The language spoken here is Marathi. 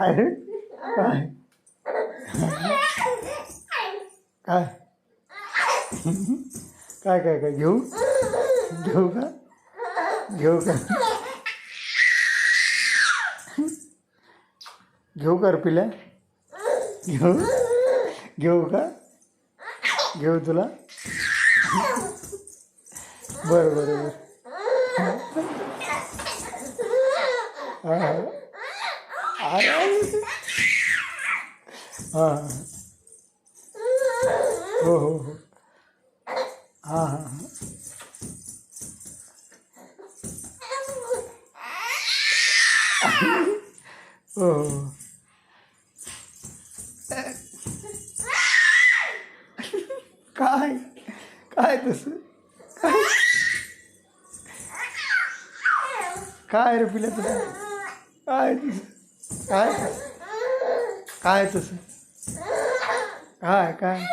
अरे काय काय काय काय काय घेऊ घेऊ का घेऊ का घेऊ का पिल्या घेऊ घेऊ का घेऊ तुला बरं बरं बरं हां हां हो हो हो हां हां हां हो हो काय काय तसं काय काय रे पिल्या तुला काय तसं काय काय तसं काय काय